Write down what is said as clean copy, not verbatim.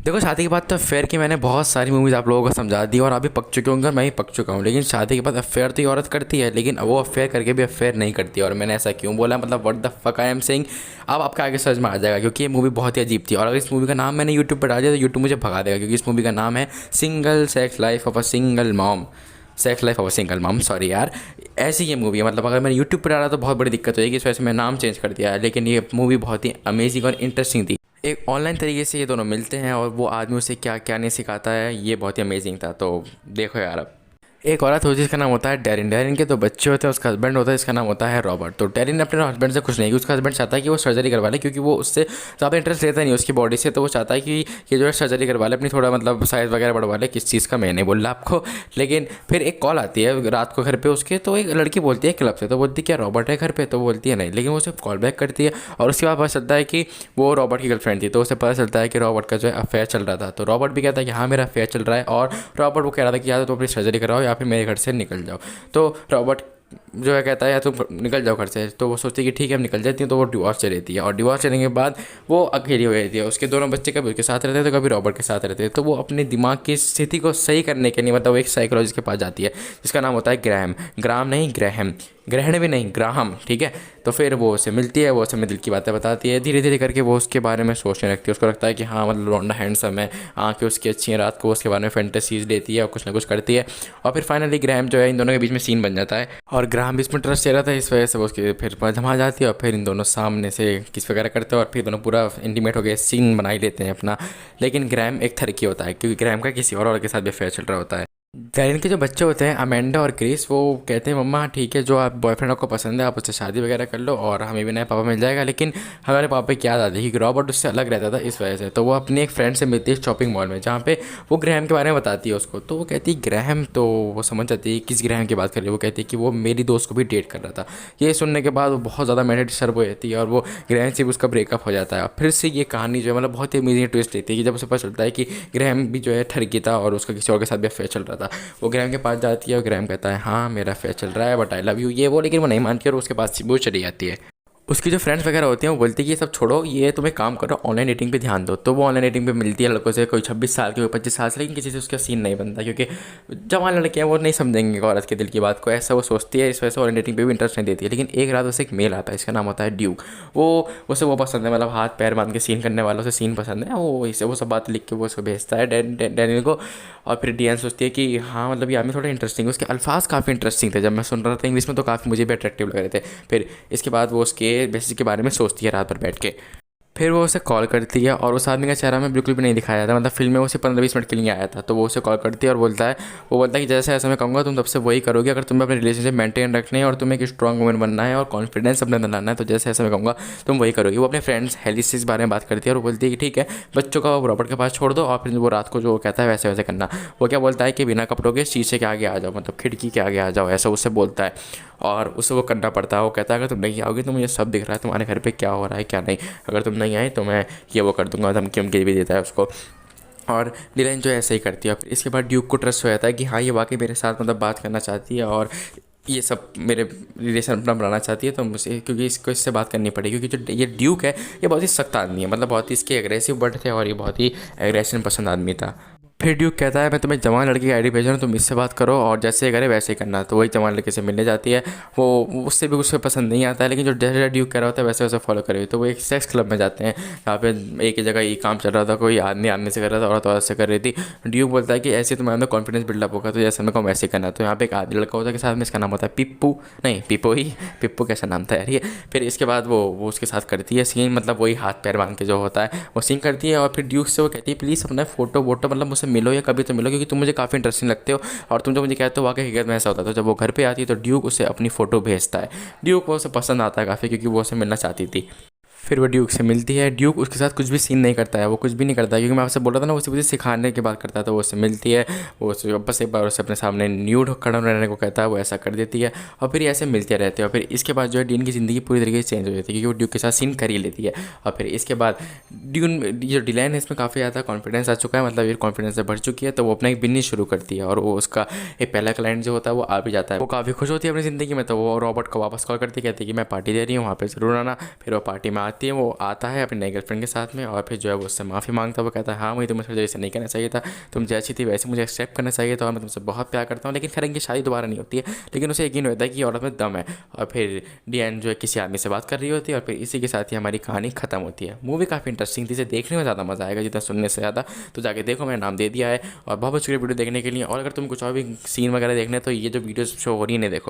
देखो, शादी के बाद तो अफेयर की मैंने बहुत सारी मूवीज़ आप लोगों को समझा दी और अभी पक चुके होंगे और मैं ही पक चुका हूँ। लेकिन शादी के बाद अफेयर तो ये औरत करती है, लेकिन वो अफेयर करके भी अफेयर नहीं करती है। और मैंने ऐसा क्यों बोला, मतलब what the fuck I am saying, अब आपके आगे समझ में आ जाएगा। क्योंकि ये मूवी बहुत ही अजीब थी और अगर इस मूवी का नाम मैंने यूट्यूब पर डाल दिया तो यूट्यूब मुझे भगा देगा। क्योंकि इस मूवी का नाम है single sex life of a single mom, sex life of a single mom, sorry यार। ऐसी ये मूवी है, मतलब अगर मैंने यूट्यूब पर डाला तो बहुत बड़ी दिक्कत होगी, इस वजह से मैं नाम चेंज कर दिया है। लेकिन ये मूवी बहुत ही अमेजिंग और इंटरेस्टिंग थी। एक ऑनलाइन तरीके से ये दोनों मिलते हैं और वो आदमी उसे क्या क्या नहीं सिखाता है, ये बहुत ही अमेजिंग था। तो देखो यार, अब एक औरत होती है जिसका नाम होता है डेरिन। डेरिन के दो बच्चे होते हैं, उसका हस्बैंड होता है जिसका नाम होता है रॉबर्ट। तो डेरिन अपने हस्बैंड से खुश नहीं कि उसका हस्बैंड चाहता है कि वो सर्जरी करवा ले, क्योंकि वो उससे ज़्यादा इंटरेस्ट लेता नहीं उसकी बॉडी से। तो वो चाहता है कि ये जो है सर्जरी करवा ले, अपनी थोड़ा मतलब साइज़ वगैरह बढ़वा ले। किस चीज़ का मैं नहीं बोल रहा आपको। लेकिन फिर एक कॉल आती है रात को घर पे उसके, तो एक लड़की बोलती है क्लब से, तो बोलती है क्या रॉबर्ट है घर पे, तो बोलती है नहीं। लेकिन वो उसे कॉल बैक करती है और उसके बाद पता चलता है कि वो रॉबर्ट की गर्लफ्रेंड थी। तो उसे पता चलता है कि रॉबर्ट का जो है अफेयर चल रहा था। तो रॉबर्ट भी कहता है कि हाँ मेरा अफेयर चल रहा है, और रॉबर्ट वो कह रहा था कि या तो अपनी सर्जरी कराओ या फिर मेरे घर से निकल जाओ। तो रॉबर्ट जो है कहता है या तुम निकल जाओ घर से। तो वो सोचती है कि ठीक है हम निकल जाती हैं। तो वो डिवोर्स ले लेती है और डिवोर्स लेने के बाद वो अकेली हो जाती है। उसके दोनों बच्चे कभी उसके साथ रहते हैं तो कभी रॉबर्ट के साथ रहते हैं। तो वो अपने दिमाग की स्थिति को सही करने के लिए मतलब वो एक साइकोलॉजिस्ट के पास जाती है जिसका नाम होता है ग्राहम। ग्राम नहीं, ग्रहम, ग्रहण भी नहीं, ग्राहम, ठीक है। तो फिर वो उससे मिलती है, वो उसे अपने दिल की बातें बताती है। धीरे धीरे करके वो उसके बारे में सोचने लगती है। उसको लगता है कि हाँ मतलब लौंडा हैंडसम है, आँखें उसकी अच्छी हैं। रात को उसके बारे में फैंटेसीज लेती है और कुछ ना कुछ करती है। और फिर फाइनली ग्राहम जो है, इन दोनों के बीच में सीन बन जाता है और ग्राहम भी इसमें ट्रस्ट ले रहा था, इस वजह से वो उसके फिर जमा जाती है और फिर इन दोनों सामने से किस वगैरह करते हैं और फिर दोनों पूरा इंटीमेट हो गए सीन बना ही लेते हैं अपना। लेकिन ग्राहम एक थरकी होता है क्योंकि ग्राहम का किसी और के साथ भी अफेयर चल रहा होता है। डैरेन के जो बच्चे होते हैं अमेंडा और क्रिस, वो कहते हैं मम्मा ठीक है जो आप बॉयफ्रेंड आपको पसंद है आप उससे शादी वगैरह कर लो और हमें भी नया पापा मिल जाएगा। लेकिन हमारे पापा की याद आती है कि रॉबर्ट उससे अलग रहता था, इस वजह से। तो वो अपनी एक फ्रेंड से मिलती है शॉपिंग मॉल में, जहाँ पे वो ग्रैहम के बारे में बताती है उसको। तो वो कहती है ग्रैहम, तो वो समझ जाती है किस ग्रैहम की बात कर रही है। वो कहती है कि वो मेरी दोस्त को भी डेट कर रहा था। ये सुनने के बाद वो बहुत ज़्यादा मेंटली डिस्टर्ब हो जाती है और वो ग्रैहम से भी उसका ब्रेकअप हो जाता है। फिर से ये कहानी जो है मतलब बहुत ही अमेजिंग ट्विस्ट लेती है कि जब उसे पता चलता है कि ग्रैहम भी जो है ठरकी था और उसका किसी और के साथ भी अफेयर चल रहा था। वो ग्रैहम के पास जाती है और ग्रैहम कहता है हाँ मेरा अफेयर चल रहा है बट आई लव यू, ये वो। लेकिन वो नहीं मानती और उसके पास वो चली जाती है। उसकी जो फ्रेंड्स वगैरह होती हैं वो बोलती है कि ये सब छोड़ो, ये तुम्हें काम करो, ऑनलाइन डेटिंग पे ध्यान दो। तो वो ऑनलाइन डेटिंग पे मिलती है लड़कों से, कोई 26 साल के, कोई 25 साल से। लेकिन किसी से उसका सीन नहीं बनता क्योंकि जवान लड़के हैं, वो नहीं समझेंगे औरत के दिल की बात को, ऐसा वो सोचती है। इस वजह से ऑनलाइन डेटिंग पे भी इंटरेस्ट नहीं देती है। लेकिन एक रात उसे एक मेल आता है, इसका नाम होता है ड्यूक। वो उसे वो पसंद है, मतलब हाथ पैर बांध के सीन करने वालों से सीन पसंद है। वो इसे वो सब बात लिख के वो उसको भेजता है डैनियल को। और फिर डियान सोचती है कि हाँ मतलब ये आदमी थोड़ा इंटरेस्टिंग है, उसके अल्फाज काफ़ी इंटरेस्टिंग थे। जब मैं सुन रहा था इंग्लिश में तो काफ़ी मुझे भी अट्रैक्टिव लग रहे थे। फिर इसके बाद वो उसके बेसिस के बारे में सोचती है रात भर बैठ के। फिर वो उसे कॉल करती है और उस आदमी का चेहरा में बिल्कुल भी नहीं दिखाया जाता, मतलब फिल्म में उसे 15-20 मिनट के लिए आया था। तो वो उसे कॉल करती है और बोलता है, वो बोलता है कि जैसे ऐसा मैं कहूँगा तुम तब से वही करोगे। अगर तुम्हें अपने रिलेशनशिप मेंटेन रखने हैं और तुम्हें एक स्ट्रॉन्ग वुमन बनना है और कॉन्फिडेंस अपने अंदर लाना है तो जैसे ऐसा मैं कहूँगा तुम वही करोगी। वो अपने फ्रेंड्स हेली से इस बारे में बात करती है और वो बोलती है कि ठीक है बच्चों का वो रॉबर्ट के पास छोड़ दो और फिर वो रात को जो कहता है वैसे वैसे करना। वो क्या बोलता है कि बिना कपड़ों के शीशे के आगे आ जाओ, मतलब खिड़की के आगे आ जाओ, ऐसा उससे बोलता है। और उससे वो करना पड़ता है। वो कहता है अगर तुम नहीं आओगे तो मुझे सब दिख रहा है तुम्हारे घर पे क्या हो रहा है क्या नहीं, अगर तुम नहीं आए तो मैं ये वो कर दूंगा। धमकी वमकी भी देता है उसको। और डिलाइन जो है ऐसे ही करती है। फिर इसके बाद ड्यूक को ट्रस्ट हो जाता है कि हाँ ये वाकई मेरे साथ मतलब बात करना चाहती है और ये सब मेरे रिलेशन अपना बनाना चाहती है। तो मुझे क्योंकि इसको इससे बात करनी पड़ेगी, क्योंकि जो ये ड्यूक है ये बहुत ही सख्त आदमी है, मतलब बहुत ही इसके एग्रेसिव बट थे और ये बहुत ही एग्रेशन पसंद आदमी था। फिर ड्यूक कहता है मैं तुम्हें जवान लड़की की आईडी भेज रहा हूँ, तुम इससे बात करो और जैसे करे वैसे ही करना। तो वही जवान लड़के से मिलने जाती है। वो उससे भी उसको पसंद नहीं आता है, लेकिन जो जैसे ड्यूक कह रहा होता है वैसे वैसे फॉलो करे। तो वो एक सेक्स क्लब में जाते हैं जहाँ पे एक ही जगह ये काम चल रहा था, कोई आदमी आदमी से कर रहा था, औरत औरत से कर रही थी। ड्यूक बोलता है कि ऐसे तुम्हारे अंदर कॉन्फिडेंस बिल्डअप होगा तो जैसे मैं कहूँ वैसे करना। तो यहाँ पे एक आदमी लड़का होता है के साथ में, इसका नाम होता है पिप्पू, नहीं पिप्पो ही, पिप्पू कैसा नाम था यार ये। फिर इसके बाद वो उसके साथ करती है सीन, मतलब वही हाथ पैर बांध के जो होता है वो सीन करती है। और फिर ड्यूक से वो कहती है प्लीज़ अपना फोटो वोटो मतलब मुझसे मिलो या कभी तो मिलो, क्योंकि तुम मुझे काफ़ी इंटरेस्टिंग लगते हो और तुम जो मुझे कहते हो वाकई हकीकत में ऐसा होता है। तो जब वो घर पे आती है तो ड्यूक उसे अपनी फ़ोटो भेजता है। ड्यूक को उसे पसंद आता है काफ़ी, क्योंकि वो उसे मिलना चाहती थी। फिर वो ड्यूक से मिलती है। ड्यूक उसके साथ कुछ भी सीन नहीं करता है, वो कुछ भी नहीं करता है, क्योंकि मैं आपसे बोल रहा था ना उसे मुझे सिखाने की बात करता है। तो वो उससे मिलती है, वो उसे बस एक बार उसे अपने सामने न्यूड खड़ा रहने को कहता है, वो ऐसा कर देती है और फिर ऐसे मिलते रहते हैं। और फिर इसके बाद जो है डीन की ज़िंदगी पूरी तरीके से चेंज हो जाती है, क्योंकि वो ड्यूक के साथ सीन कर ही लेती है। और फिर इसके बाद ड्यून जो डिलाइन है इसमें काफ़ी ज़्यादा कॉन्फिडेंस आ चुका है, मतलब ये कॉन्फिडेंस से भर चुकी है। तो वो अपना एक बिजनेस शुरू करती है और वो उसका एक पहला क्लाइंट जो होता है वो आ भी जाता है। वो काफ़ी खुश होती है अपनी ज़िंदगी में। तो वो रॉबर्ट को वापस कॉल करती कहती है कि मैं पार्टी दे रही हूँ, वहाँ पे ज़रूर आना। फिर वो पार्टी में आती आती है, वो आता है अपनी नई गर्लफ्रेंड के साथ में और फिर जो है वो उससे माफ़ी मांगता है। वो कहता है हाँ मुझे तुम्हें ऐसे नहीं करना चाहिए था, तुम जैसी थी वैसे मुझे एक्सेप्ट करना चाहिए था और मैं तुमसे बहुत प्यार करता हूँ। लेकिन फिर इनकी शादी दोबारा नहीं होती है, लेकिन उसे यकीन होता है कि औरत में दम है। और फिर डियान जो है किसी आदमी से बात कर रही होती है और फिर इसी के साथ ही हमारी कहानी खत्म होती है। मूवी काफ़ी इंटरेस्टिंग थी, इसे देखने में ज़्यादा मज़ा आएगा जितना सुनने से ज़्यादा। तो जाके देखो, मैंने नाम दे दिया है। और बहुत बहुत शुक्रिया वीडियो देखने के लिए। और अगर तुम कुछ और भी सीन वगैरह देखने तो ये जो वीडियो शो हो रही है इन्हें देखो।